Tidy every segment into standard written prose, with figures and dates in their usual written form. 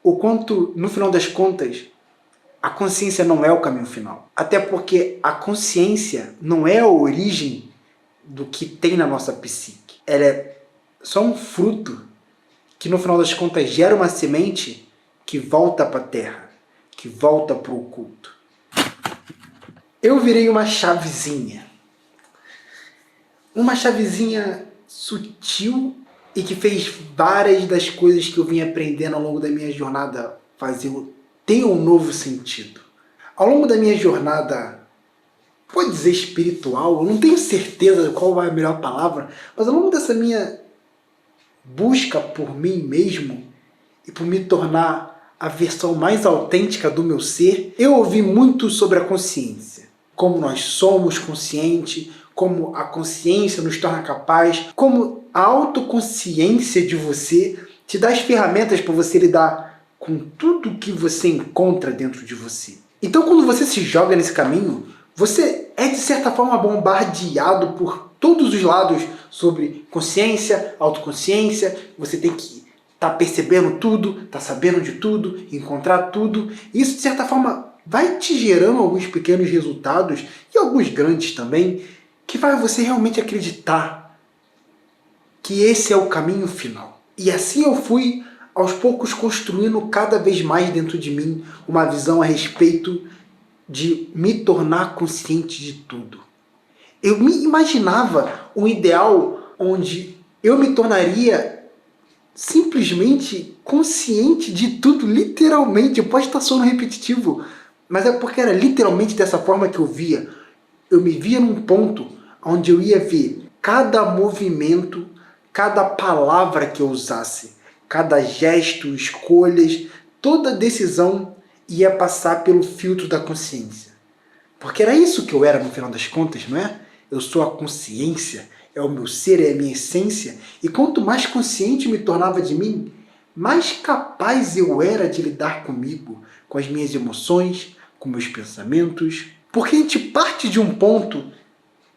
o quanto, no final das contas, a consciência não é o caminho final. Até porque a consciência não é a origem do que tem na nossa psique. Ela é só um fruto que, no final das contas, gera uma semente que volta para a terra, que volta para o oculto. Eu virei uma chavezinha. Uma chavezinha sutil e que fez várias das coisas que eu vim aprendendo ao longo da minha jornada ter um novo sentido. Ao longo da minha jornada, pode dizer espiritual, eu não tenho certeza qual é a melhor palavra, mas ao longo dessa minha busca por mim mesmo e por me tornar a versão mais autêntica do meu ser, eu ouvi muito sobre a consciência. Como nós somos conscientes, como a consciência nos torna capaz, como a autoconsciência de você te dá as ferramentas para você lidar com tudo que você encontra dentro de você. Então, quando você se joga nesse caminho, você é, de certa forma, bombardeado por todos os lados sobre consciência, autoconsciência. Você tem que estar percebendo tudo, estar sabendo de tudo, encontrar tudo. Isso, de certa forma, vai te gerando alguns pequenos resultados, e alguns grandes também, que vai você realmente acreditar que esse é o caminho final. E assim eu fui, aos poucos, construindo cada vez mais dentro de mim uma visão a respeito de me tornar consciente de tudo. Eu me imaginava um ideal onde eu me tornaria simplesmente consciente de tudo, literalmente. Pode estar soando repetitivo, mas é porque era literalmente dessa forma que eu via. Eu me via num ponto onde eu ia ver cada movimento, cada palavra que eu usasse, cada gesto, escolhas, toda decisão ia passar pelo filtro da consciência. Porque era isso que eu era no final das contas, não é? Eu sou a consciência, é o meu ser, é a minha essência. E quanto mais consciente me tornava de mim, mais capaz eu era de lidar comigo, com as minhas emoções, com meus pensamentos. Porque a gente parte de um ponto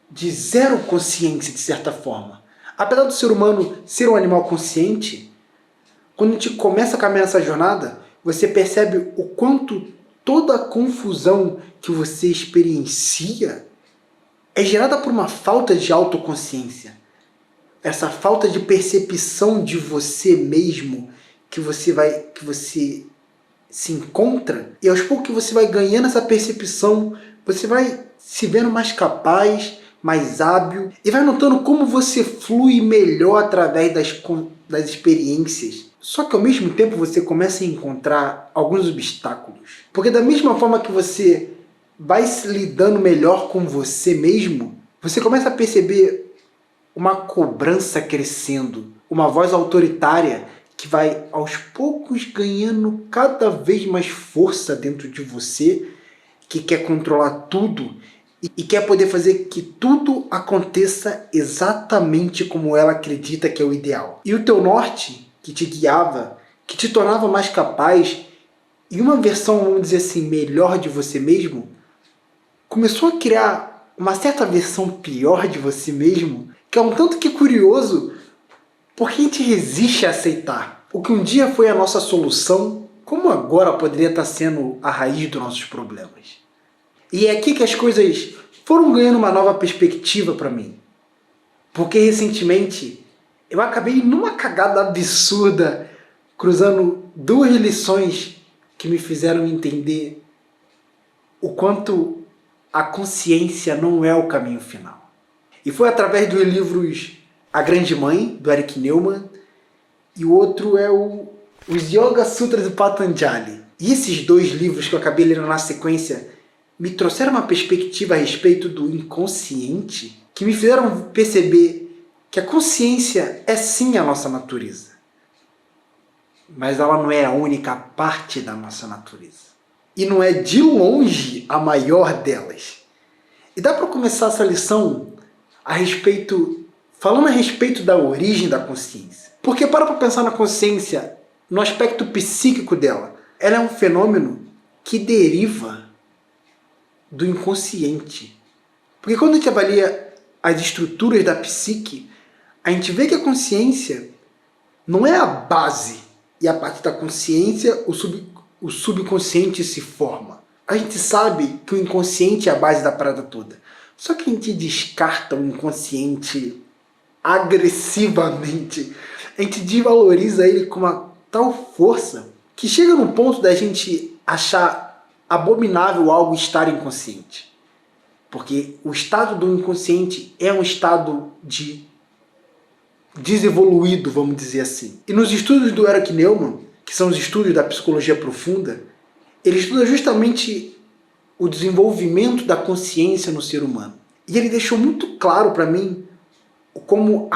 de zero consciência, de certa forma. Apesar do ser humano ser um animal consciente, quando a gente começa a caminhar essa jornada, você percebe o quanto toda a confusão que você experiencia é gerada por uma falta de autoconsciência. Essa falta de percepção de você mesmo que você se encontra, e aos poucos que você vai ganhando essa percepção, você vai se vendo mais capaz, mais hábil, e vai notando como você flui melhor através das experiências. Só que ao mesmo tempo você começa a encontrar alguns obstáculos. Porque da mesma forma que você vai se lidando melhor com você mesmo, você começa a perceber uma cobrança crescendo, uma voz autoritária que vai aos poucos ganhando cada vez mais força dentro de você, que quer controlar tudo e quer poder fazer que tudo aconteça exatamente como ela acredita que é o ideal. E o teu norte, que te guiava, que te tornava mais capaz, e uma versão, vamos dizer assim, melhor de você mesmo, começou a criar uma certa versão pior de você mesmo, que é um tanto que curioso, porque a gente resiste a aceitar o que um dia foi a nossa solução, como agora poderia estar sendo a raiz dos nossos problemas. E é aqui que as coisas foram ganhando uma nova perspectiva para mim. Porque recentemente eu acabei numa cagada absurda, cruzando duas lições que me fizeram entender o quanto a consciência não é o caminho final. E foi através dos livros A Grande Mãe, do Eric Neumann, e o outro é os Yoga Sutras do Patanjali. E esses dois livros que eu acabei lendo na sequência me trouxeram uma perspectiva a respeito do inconsciente, que me fizeram perceber que a consciência é sim a nossa natureza. Mas ela não é a única parte da nossa natureza. E não é de longe a maior delas. E dá para começar essa lição falando a respeito da origem da consciência. Porque para pensar na consciência, no aspecto psíquico dela, ela é um fenômeno que deriva do inconsciente. Porque quando a gente avalia as estruturas da psique, a gente vê que a consciência não é a base e a partir da consciência o subconsciente se forma. A gente sabe que o inconsciente é a base da parada toda. Só que a gente descarta o inconsciente agressivamente. A gente desvaloriza ele com uma tal força que chega no ponto da gente achar abominável algo estar inconsciente. Porque o estado do inconsciente é um estado de desevoluído, vamos dizer assim. E nos estudos do Erich Neumann, que são os estudos da psicologia profunda, ele estuda justamente o desenvolvimento da consciência no ser humano. E ele deixou muito claro para mim como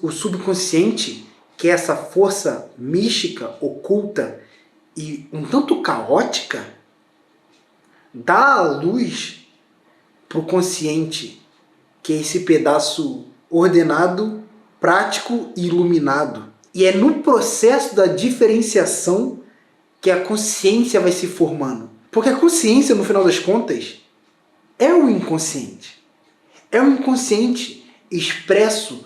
o subconsciente, que é essa força mística, oculta e um tanto caótica, dá a luz para o consciente, que é esse pedaço ordenado, prático e iluminado. E é no processo da diferenciação que a consciência vai se formando. Porque a consciência, no final das contas, é o inconsciente. É o inconsciente expresso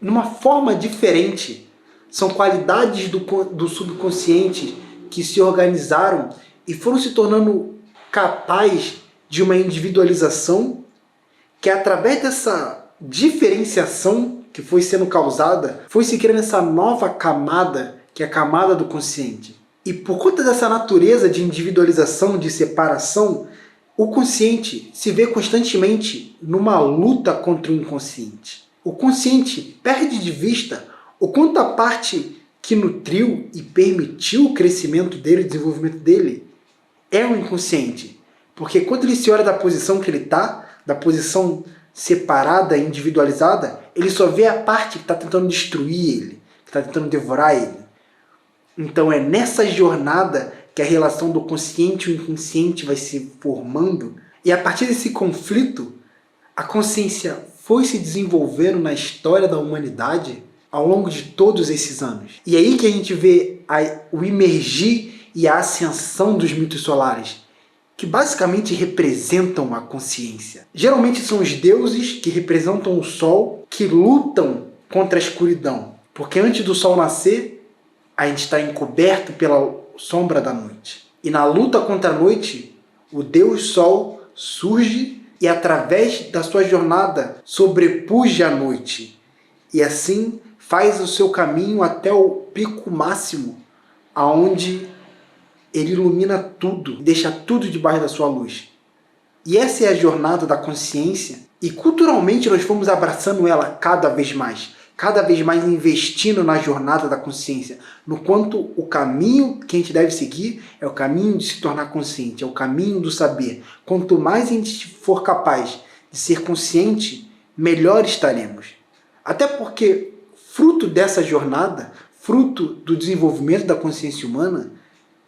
numa forma diferente. São qualidades do subconsciente que se organizaram e foram se tornando capazes de uma individualização que, através dessa diferenciação que foi sendo causada, foi se criando essa nova camada, que é a camada do consciente. E por conta dessa natureza de individualização, de separação, o consciente se vê constantemente numa luta contra o inconsciente. O consciente perde de vista o quanto a parte que nutriu e permitiu o crescimento dele, o desenvolvimento dele, é o inconsciente. Porque quando ele se olha da posição que ele está, da posição separada, individualizada, ele só vê a parte que está tentando destruir ele, que está tentando devorar ele. Então é nessa jornada que a relação do consciente e o inconsciente vai se formando, e a partir desse conflito, a consciência foi se desenvolvendo na história da humanidade ao longo de todos esses anos. E é aí que a gente vê o emergir e a ascensão dos mitos solares, que basicamente representam a consciência. Geralmente são os deuses que representam o sol, que lutam contra a escuridão. Porque antes do sol nascer, a gente está encoberto pela sombra da noite. E na luta contra a noite, o Deus Sol surge e, através da sua jornada, sobrepuja a noite. E assim faz o seu caminho até o pico máximo, aonde ele ilumina tudo, deixa tudo debaixo da sua luz. E essa é a jornada da consciência, e culturalmente nós fomos abraçando ela cada vez mais investindo na jornada da consciência, no quanto o caminho que a gente deve seguir é o caminho de se tornar consciente, é o caminho do saber. Quanto mais a gente for capaz de ser consciente, melhor estaremos. Até porque, fruto dessa jornada, fruto do desenvolvimento da consciência humana,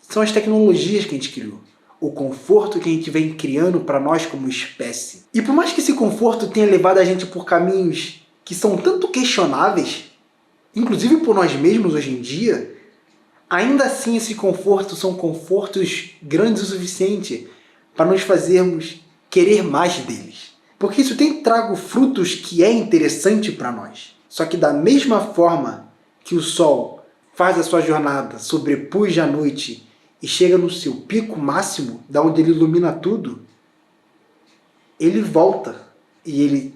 são as tecnologias que a gente criou. O conforto que a gente vem criando para nós como espécie. E por mais que esse conforto tenha levado a gente por caminhos que são tanto questionáveis, inclusive por nós mesmos hoje em dia, ainda assim esse conforto são confortos grandes o suficiente para nos fazermos querer mais deles. Porque isso tem trago frutos que é interessante para nós. Só que da mesma forma que o sol faz a sua jornada, sobrepuja a noite e chega no seu pico máximo, da onde ele ilumina tudo, ele volta e ele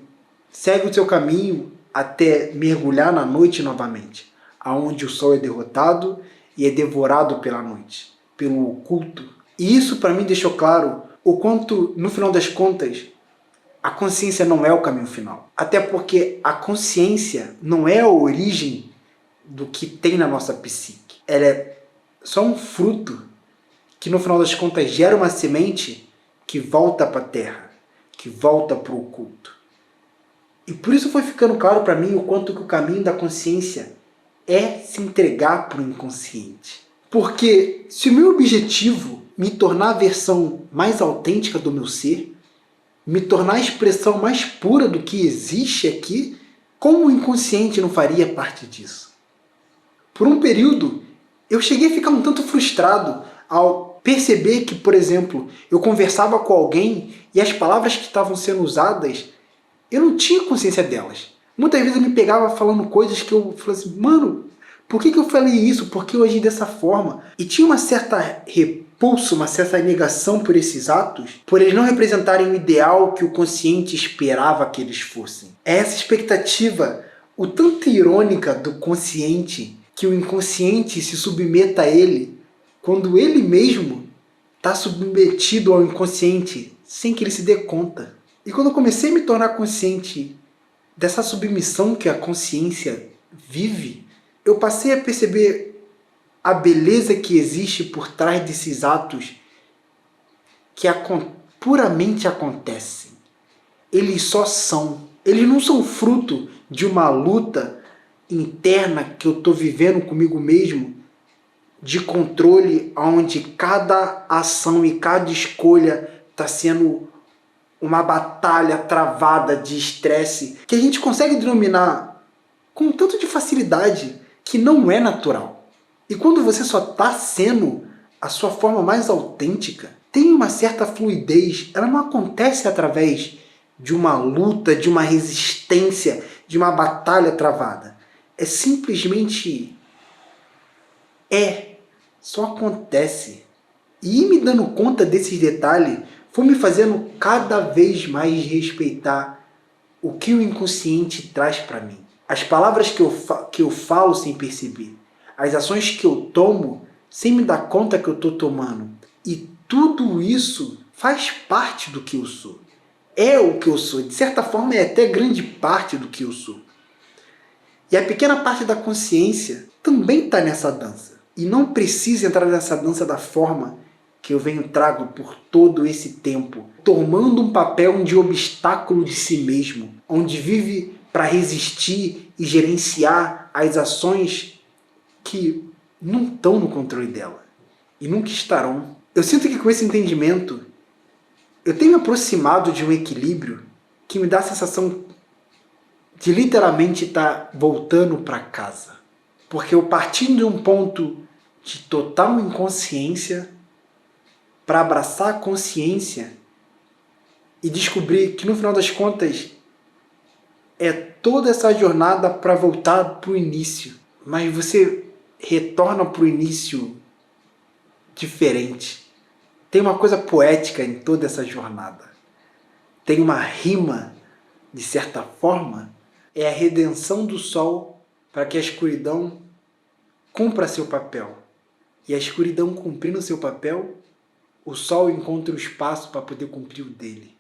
segue o seu caminho até mergulhar na noite novamente, aonde o sol é derrotado e é devorado pela noite, pelo oculto. E isso para mim deixou claro o quanto, no final das contas, a consciência não é o caminho final. Até porque a consciência não é a origem do que tem na nossa psique. Ela é só um fruto que, no final das contas, gera uma semente que volta para a terra, que volta para o oculto. E por isso foi ficando claro para mim o quanto que o caminho da consciência é se entregar para o inconsciente. Porque se o meu objetivo me tornar a versão mais autêntica do meu ser, me tornar a expressão mais pura do que existe aqui, como o inconsciente não faria parte disso? Por um período, eu cheguei a ficar um tanto frustrado ao perceber que, por exemplo, eu conversava com alguém e as palavras que estavam sendo usadas, eu não tinha consciência delas. Muitas vezes eu me pegava falando coisas que eu falava assim, mano, Por que eu falei isso? Porque eu agi dessa forma. E tinha uma certa repulsa, uma certa negação por esses atos, por eles não representarem o ideal que o consciente esperava que eles fossem. É essa expectativa, o tanto irônica do consciente, que o inconsciente se submeta a ele, quando ele mesmo está submetido ao inconsciente, sem que ele se dê conta. E quando eu comecei a me tornar consciente dessa submissão que a consciência vive, eu passei a perceber a beleza que existe por trás desses atos que puramente acontecem. Eles só são. Eles não são fruto de uma luta interna que eu estou vivendo comigo mesmo, de controle, onde cada ação e cada escolha está sendo uma batalha travada de estresse, que a gente consegue denominar com tanto de facilidade que não é natural. E quando você só está sendo a sua forma mais autêntica, tem uma certa fluidez, ela não acontece através de uma luta, de uma resistência, de uma batalha travada. É simplesmente só acontece. E ir me dando conta desses detalhes foi me fazendo cada vez mais respeitar o que o inconsciente traz para mim. As palavras que eu falo sem perceber. As ações que eu tomo sem me dar conta que eu estou tomando. E tudo isso faz parte do que eu sou. É o que eu sou. De certa forma, é até grande parte do que eu sou. E a pequena parte da consciência também está nessa dança. E não precisa entrar nessa dança da forma que eu trago por todo esse tempo, tomando um papel de obstáculo de si mesmo, onde vive para resistir e gerenciar as ações que não estão no controle dela e nunca estarão. Eu sinto que com esse entendimento eu tenho me aproximado de um equilíbrio que me dá a sensação de literalmente estar voltando para casa. Porque eu partindo de um ponto de total inconsciência para abraçar a consciência e descobrir que no final das contas é toda essa jornada para voltar para o início. Mas você retorna para o início diferente. Tem uma coisa poética em toda essa jornada. Tem uma rima, de certa forma, é a redenção do sol para que a escuridão cumpra seu papel. E a escuridão cumprindo seu papel, o sol encontra o espaço para poder cumprir o dele.